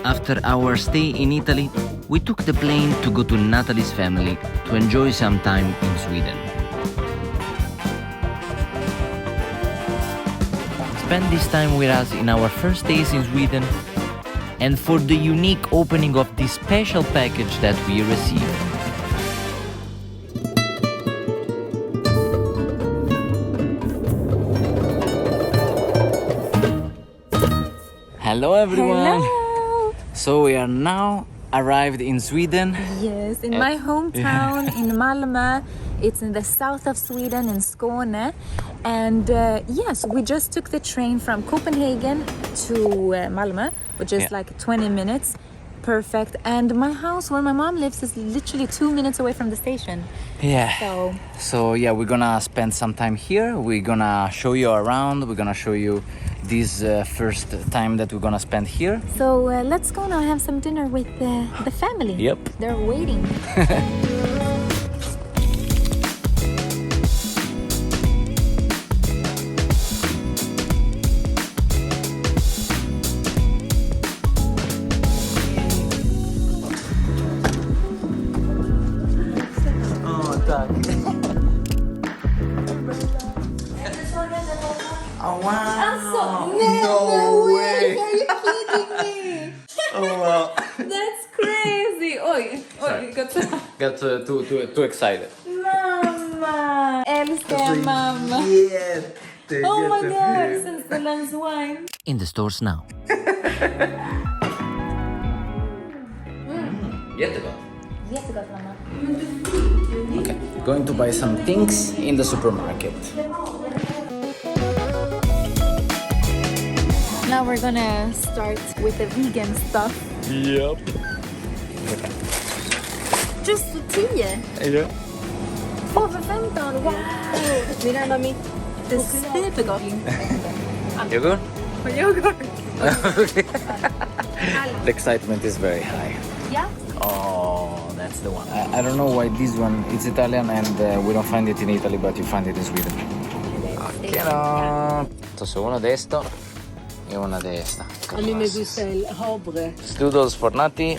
After our stay in Italy, we took the plane to go to Nathalie's family to enjoy some time in Sweden. Spend this time with us in our first days in Sweden and for the unique opening of this special package that we received. Hello everyone! Hello! So we are now arrived in Sweden. Yes, in my hometown in Malmö. It's in the south of Sweden in Skåne. And yes, we just took the train from Copenhagen to Malmö, which is like 20 minutes. Perfect. And my house where my mom lives is literally 2 minutes away from the station. Yeah. So yeah, we're gonna spend some time here. We're gonna show you around. We're gonna show you this first time that we're gonna spend here. So let's go now have some dinner with the family. Yep. They're waiting. Oh wow! No way! Are you kidding me? Oh wow! That's crazy! Oj, Got too excited. Mamma! Älskar mamma! Oh my god, since the lens wine. In the stores now. Jättegott. Jättegott mamma. Okay, going to buy some things in the supermarket. Now we're gonna start with the vegan stuff. Yep. Just för 10? Ja. 2 för 15, wow! Vill du ändå mitt? Det är supergott. Yoghurt? Yoghurt. The excitement is very high. Yeah? Oh, that's the one. I don't know why this one, it's Italian and we don't find it in Italy, but you find it in Sweden. Okay, no. Entonces uno de esto y una de esta. A lui met du sel, havre. Noodles for Nati.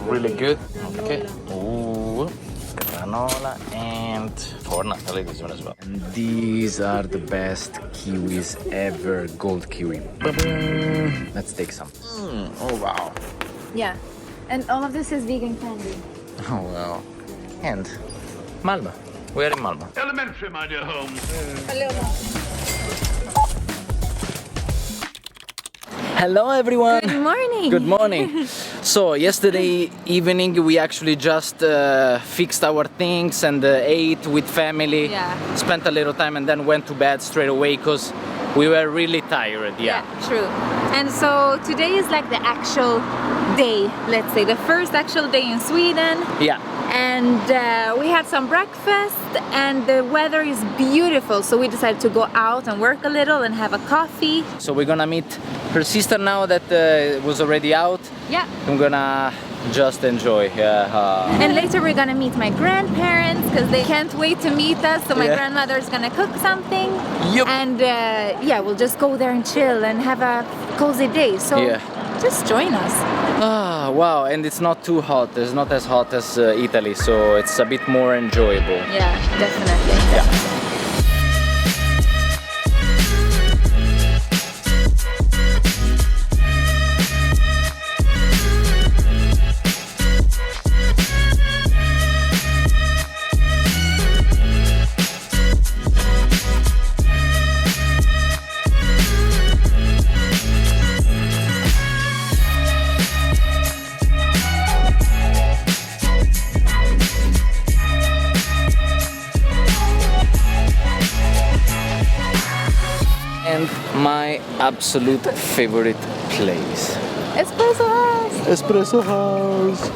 Really good. Okay. Ooh, granola and for Nathalie this one as well. And these are the best kiwis ever. Gold kiwi. Let's take some. Oh wow. Yeah. And all of this is vegan candy. Oh wow. And Malmö. We are in Malmö. Elementary, my dear home. Hello everyone. Good morning. Good morning. So yesterday evening we actually just fixed our things and ate with family. Yeah. Spent a little time and then went to bed straight away because we were really tired. Yeah, true. And so today is like the actual day, let's say, the first actual day in Sweden. Yeah. And we had some breakfast and the weather is beautiful, so we decided to go out and work a little and have a coffee. So we're gonna meet her sister now that was already out. Yeah. I'm gonna just enjoy. And later we're gonna meet my grandparents because they can't wait to meet us. So my grandmother's gonna cook something. Yep. And yeah, we'll just go there and chill and have a cozy day. So just join us. Ah, wow, and it's not too hot. It's not as hot as Italy, so it's a bit more enjoyable. Yeah, definitely. Yeah. And my absolute favorite place. Espresso House! Espresso House!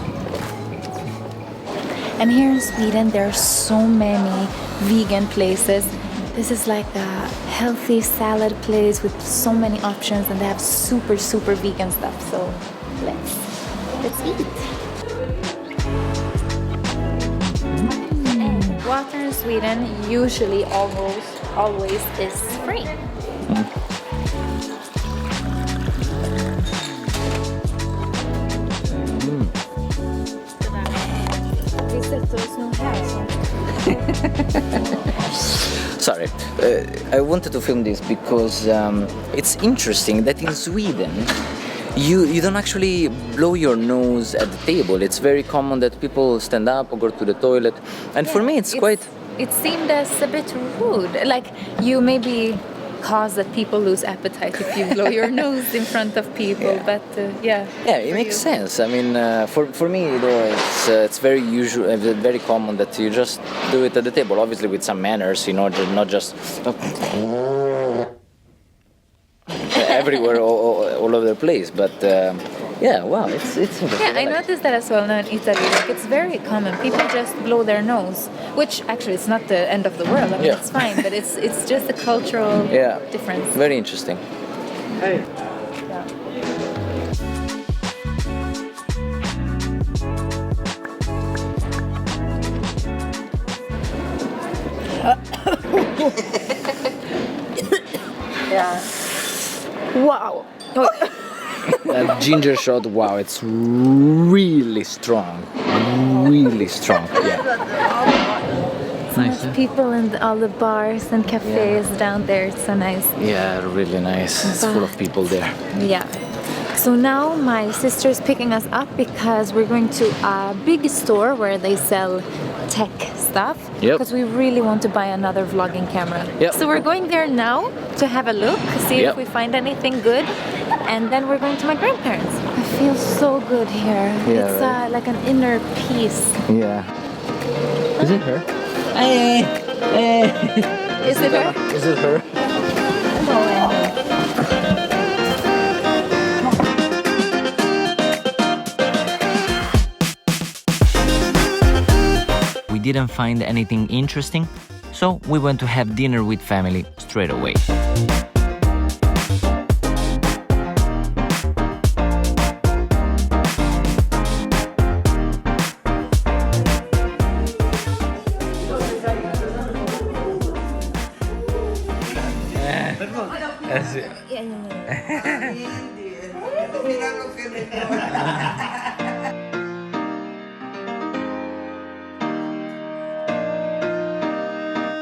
And here in Sweden there are so many vegan places. This is like a healthy salad place with so many options and they have super vegan stuff. So let's eat. Water in Sweden usually always is free. Sorry, I wanted to film this because it's interesting that in Sweden you don't actually blow your nose at the table. It's very common that people stand up or go to the toilet, and for me it's quite... It seemed as a bit rude, like you maybe cause that people lose appetite if you blow your nose in front of people, but yeah. Yeah, it makes sense. I mean, for me, though, it's very usual, very common that you just do it at the table. Obviously, with some manners, you know, not just everywhere, all over the place. But yeah, wow, it's interesting. Yeah, I noticed that as well now in Italy. Like it's very common. People just blow their nose, which actually it's not the end of the world. I mean, it's fine, but it's just a cultural difference. Very interesting. Hey. Yeah. Wow. That ginger shot, wow, it's really strong. Really strong. Yeah. So much people in all the bars and cafes down there. It's so nice. Yeah, really nice. It's full of people there. Yeah. So now my sister is picking us up because we're going to a big store where they sell tech stuff. Yep. Because we really want to buy another vlogging camera. Yep. So we're going there now to have a look, see if we find anything good, and then we're going to my grandparents. I feel so good here. Yeah, it's right. like an inner peace. Yeah. Is it her? Hey! Hey! Is it her? Is it her? We didn't find anything interesting, so we went to have dinner with family straight away.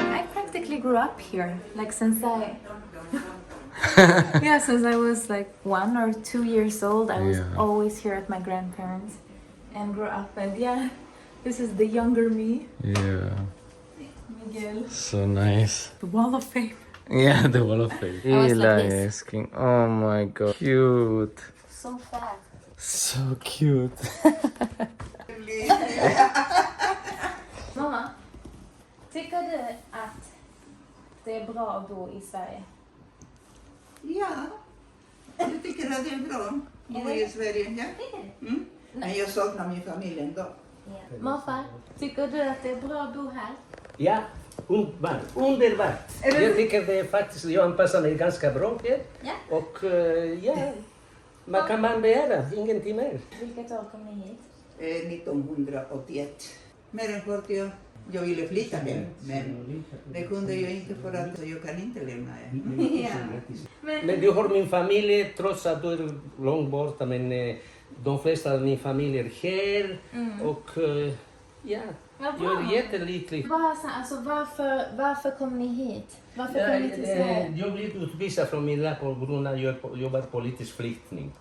I practically grew up here, like since I since I was like 1 or 2 years old. I was always here at my grandparents and grew up, and this is the younger me. Yeah. Miguel. So nice. The wall of fame. Yeah, the wall of fame. I was like Eli this. asking. Oh my god. Cute. So fat. So cute. Mamma, tycker du att det är bra att bo i Sverige? Ja, jag tycker att det är bra att bo i Sverige. Ja. Mm. Men jag saknar min familj ändå. Morfar, tycker du att det är bra att bo här? Ja, underbart. Jag tycker det är faktiskt, jag anpassar mig ganska bra här. Ja. Och vad kan man begära? Ingenting mer. Vilket år kom ni hit? 1981. Mer än 40 år. Jag ville flytta hem, men det kunde jag inte för att jag kan inte lämna er. Men du har min familj, trots att du är långt borta, men de flesta av min familj är här. Och jag är jättelycklig. Varför kom ni hit? Varför kom ni till Sverige? Jag blev utvisad från min land på grund av att jag var politisk flykting.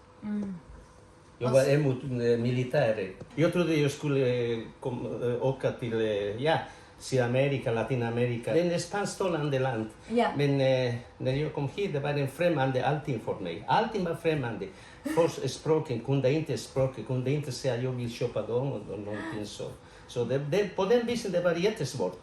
Jag var emot militärer. Jag trodde jag skulle åka till Sydamerika, Latinamerika. Det är ett spansktalande land. Ja. Men när jag kom hit, det var en främmande allting för mig. Allting var främmande. Först språken, kunde inte säga jag vill köpa dem och någonting så. Så på den viset det var jättesvårt.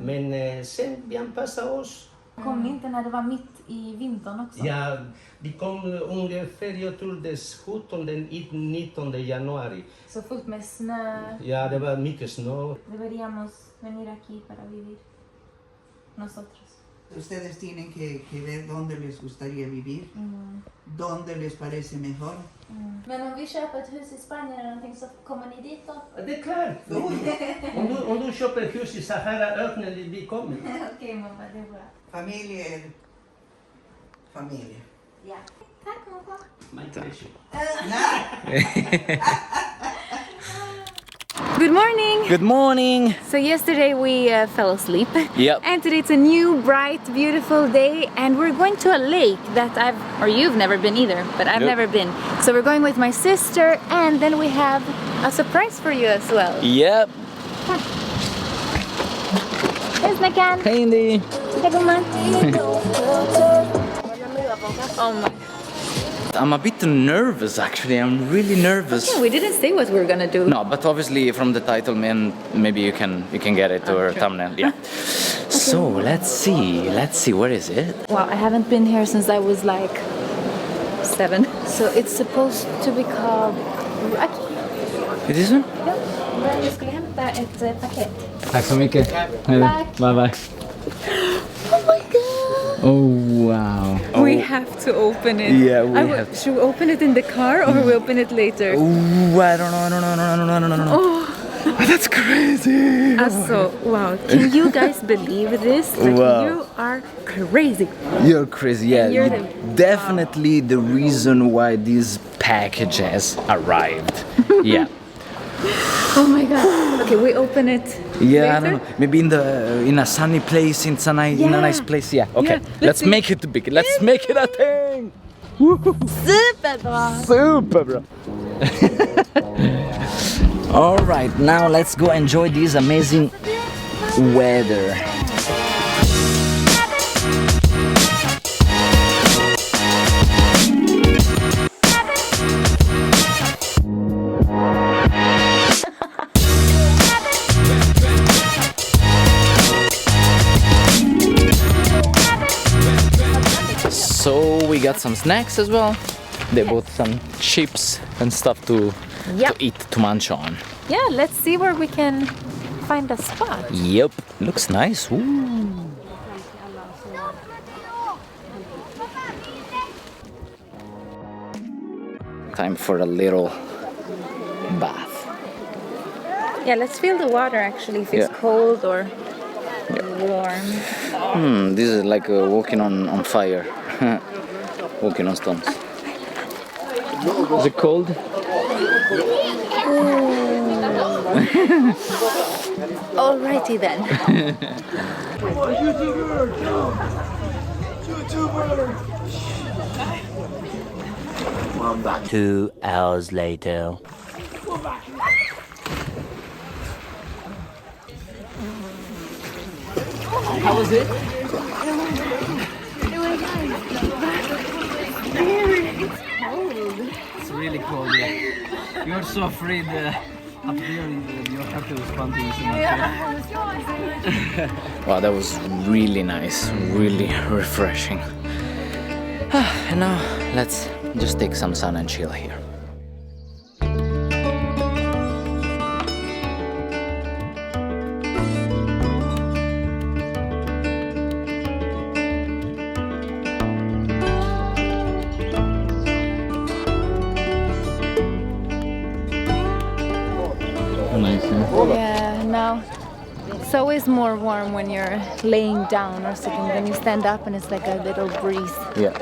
Men sen vi anpassade oss. Kom ni inte när det var mitt i vintern också? Ja, vi kom ungefär, jag tror det 17-19 januari. Så fullt med snö. Ja, det var mycket snö. Deberíamos venir aquí para vivir. Nosotros. Ustedes tienen que ver dónde les gustaría vivir, dónde les parece mejor. Men om vi köper ett hus i Spanien eller någonting så kommer ni dit då? Det är klart. Om du köper hus i Saharaöknen, vi kommer. Okej mamma, det är bra. Familj är familj. Ja. Tack mamma. My pleasure. Good morning! Good morning! So yesterday we fell asleep. Yep. And today it's a new, bright, beautiful day, and we're going to a lake that you've never been either, but I've Nope. never been. So we're going with my sister, and then we have a surprise for you as well. Yep. Here's my can. Hey, Indy. Hey, gumman. Oh my. I'm a bit nervous, actually. I'm really nervous. Yeah, we didn't say what we were gonna do. No, but obviously from the title, man, maybe you can get it or thumbnail. Yeah. So let's see. Where is it? Wow, I haven't been here since I was like 7. So it's supposed to be called... It is one? Ja, jag skulle hämta ett paket. Tack så mycket. Tack. Bye bye. Oh my god! Oh wow. We have to open it. Yeah, we have to. Should we open it in the car or we open it later? Ooh, I don't know. Oh, That's crazy. also, wow. Can you guys believe this? Like, Wow. you are crazy. You're crazy. Yeah, You're you're definitely the reason why this package has arrived. Yeah. Oh my god. Okay, we open it Yeah, later? I don't know. Maybe in a sunny place, in a nice place. Yeah. Okay. Yeah, let's see. make it big. Let's make it a thing. Superbra! Super, bro. All right, now let's go enjoy this amazing weather. So we got some snacks as well. They bought some chips and stuff to eat, to munch on. Yeah, let's see where we can find a spot. Yep, looks nice. Ooh. Time for a little bath. Yeah, let's feel the water actually, if it's Yeah. cold or warm. This is like walking on fire. Walking on stones. Is it cold? Alrighty then. YouTuber! 2 hours later. How was it? It's really cold, yeah. You're so afraid up here, your heart is pumping so much. Wow, that was really nice, really refreshing. And now let's just take some sun and chill here. Nice. Yeah. Yeah, now it's always more warm when you're laying down or sitting. Then you stand up and it's like a little breeze. Yeah.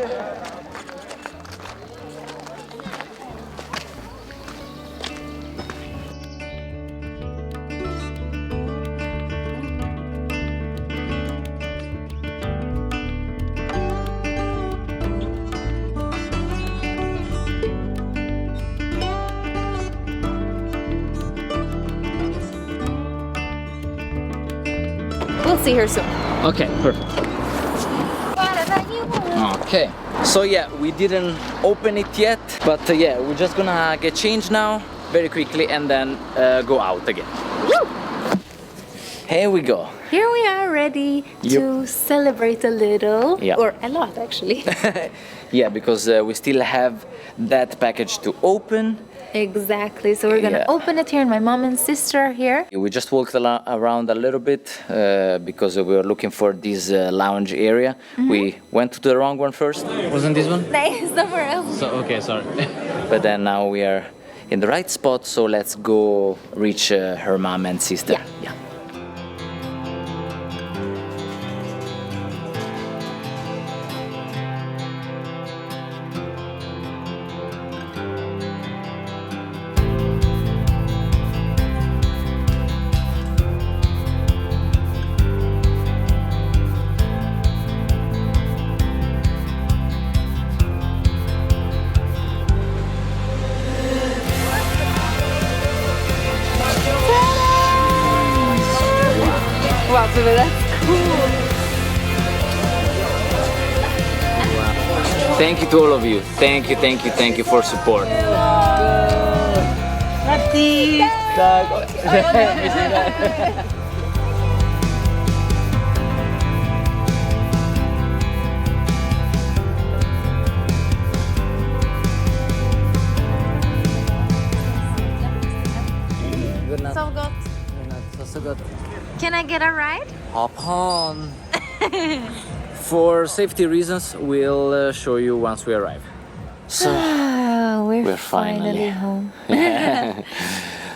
We'll see her soon. Okay, perfect. Okay, so yeah, we didn't open it yet, but yeah, we're just gonna get changed now very quickly and then go out again. Woo! Here we go. Here we are ready to celebrate a little, Yeah. or a lot actually. Yeah, because we still have that package to open. Exactly, so we're gonna Yeah. open it here and my mom and sister are here. We just walked around a little bit because we were looking for this lounge area. We went to the wrong one first. Wasn't this one? Nice, somewhere else. So, okay, sorry. But then now we are in the right spot, so let's go reach her mom and sister. Yeah. that's cool. Thank you to all of you. Thank you for support. So good. Can I get a ride? Hop on. For safety reasons, we'll show you once we arrive. So We're finally home.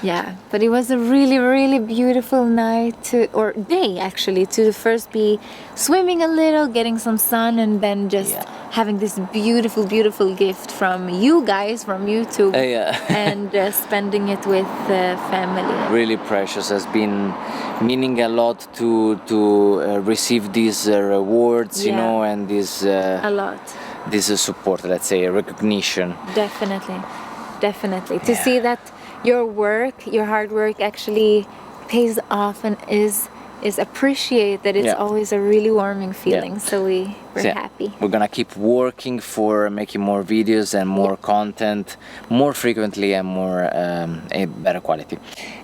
Yeah, but it was a really beautiful night or day actually, to first be swimming a little, getting some sun, and then just having this beautiful gift from you guys, from YouTube, and spending it with family. really precious. Has been meaning a lot to receive these rewards, you know, and this a lot. This support, let's say, recognition. Definitely to see that your work, your hard work actually pays off and is appreciated. It's always a really warming feeling. So we're happy. We're gonna keep working for making more videos and more content, more frequently and more a better quality.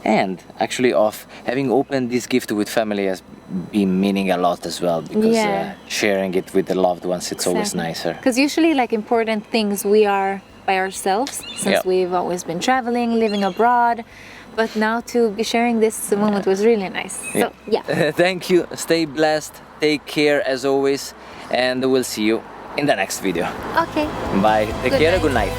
And actually, of having opened this gift with family has been meaning a lot as well, because sharing it with the loved ones, it's always nicer. Because usually, like, important things, we are by ourselves, since we've always been traveling, living abroad. But now to be sharing this moment was really nice. So Thank you. Stay blessed. Take care as always, and we'll see you in the next video. Okay. Bye. Take care. Night. Good night.